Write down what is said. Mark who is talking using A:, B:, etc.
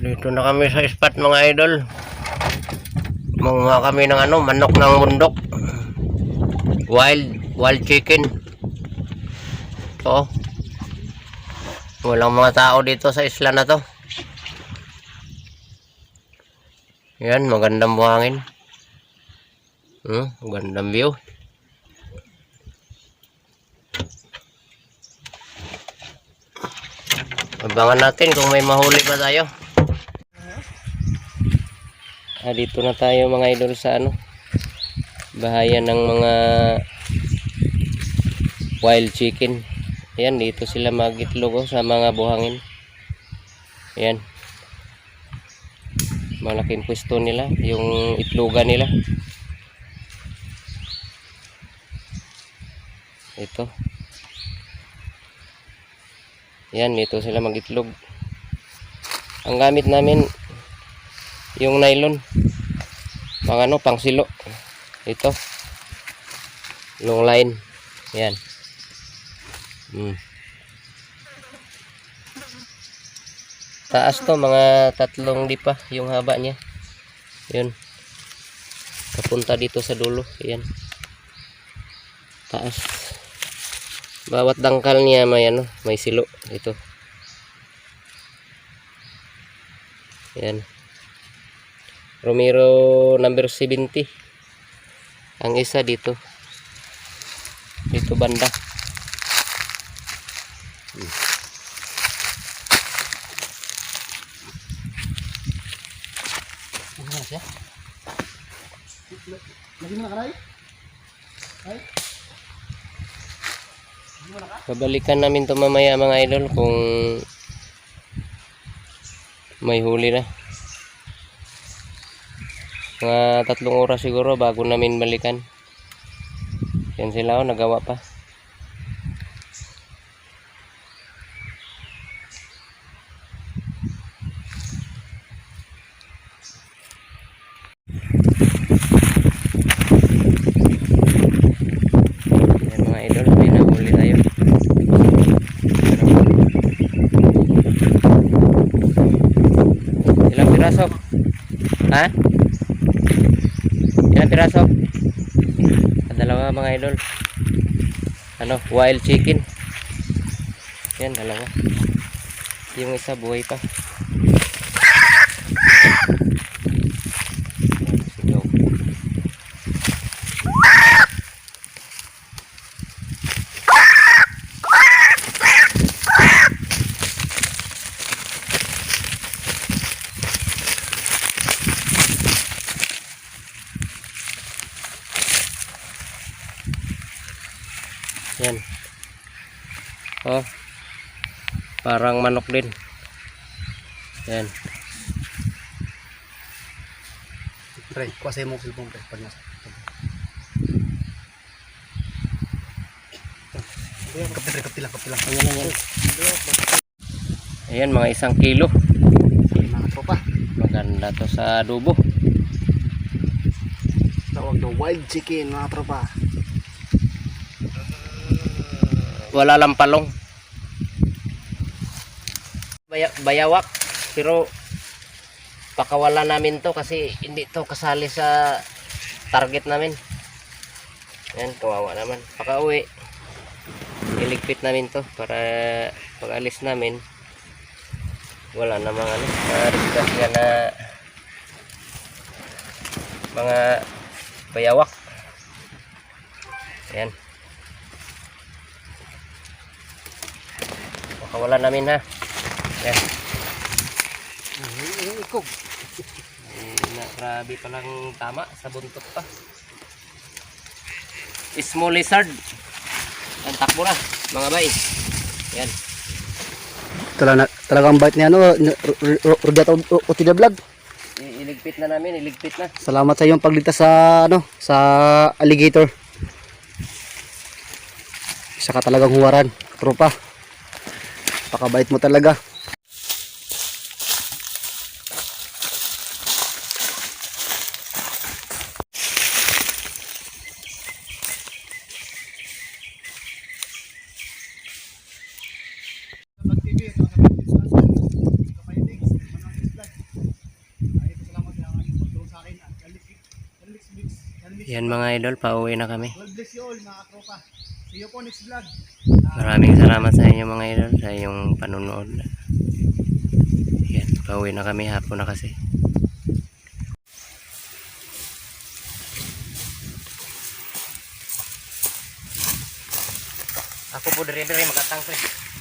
A: Dito na kami sa spot mga idol. Manguha kami ng manok ng bundok. Wild chicken. Ito. Walang mga tao dito sa isla na to. Yan, magandang buhangin. Magandang view. Abangan natin kung may mahuli pa tayo. Dito na tayo mga idol sa bahayan ng mga wild chicken. Ayan, dito sila magitlog sa mga buhangin. Ayan. Malaking pwesto nila, yung itlogan nila. Ito. Ayan, dito sila magitlog. Ang gamit namin yung nylon. Pang silo. Ito. Long line. Ayan. Taas to, mga 3 dipa yung haba niya. Yun. Papunta dito sa dulo. Ayan. Taas. Bawat dangkal niya may may silo. Ito. Ayan. Romero number 70. Ang isa dito. Dito banda. Babalikan namin to mamaya mga idol kung may huli na. Mga 3 oras siguro bago namin balikan. Yan sila nagawa pa. Yan mga idol, may nahuli tayo. Ilang piraso? Ha? Ilang piraso? Dalawa mga idol. Wild chicken. Yan, dalawa. Yung isa buhay pa. Yan. Parang manok din. Yan.
B: Pre, kuasay mo silpong pre pag nasa. Kapilang.
A: Ayan, mga 1 kilo.
B: Mga tropa.
A: Maganda to sa adobo.
B: Tawag daw wild chicken mga tropa.
A: Wala lang palong. Bayawak. Pero pakawala namin to kasi hindi to kasali sa target namin. Yan, kawawa naman. Pakauwi. Iligpit namin to para pag alis namin wala namang disgrasya na mga bayawak. Ayan. Pakawala namin ha. Ayan.
B: Ikog.
A: Grabe palang tama sa buntot pa. Small lizard. Ang takbo na mga bay. Yan.
B: Talagang bite ni Rudat Otida Vlog.
A: Iligpit na namin, iligpit na.
B: Salamat sa iyong pagligtas sa sa alligator. Isa ka talagang huwaran, tropa. Pakabait mo talaga.
A: Yan mga idol, pauwi na kami.
B: God bless you all mga katropa. See you po next vlog.
A: Maraming salamat sa inyo mga idol sa iyong panunood. Yan, pauwi na kami, hapon na kasi. Ako po dire-dire makatang pre.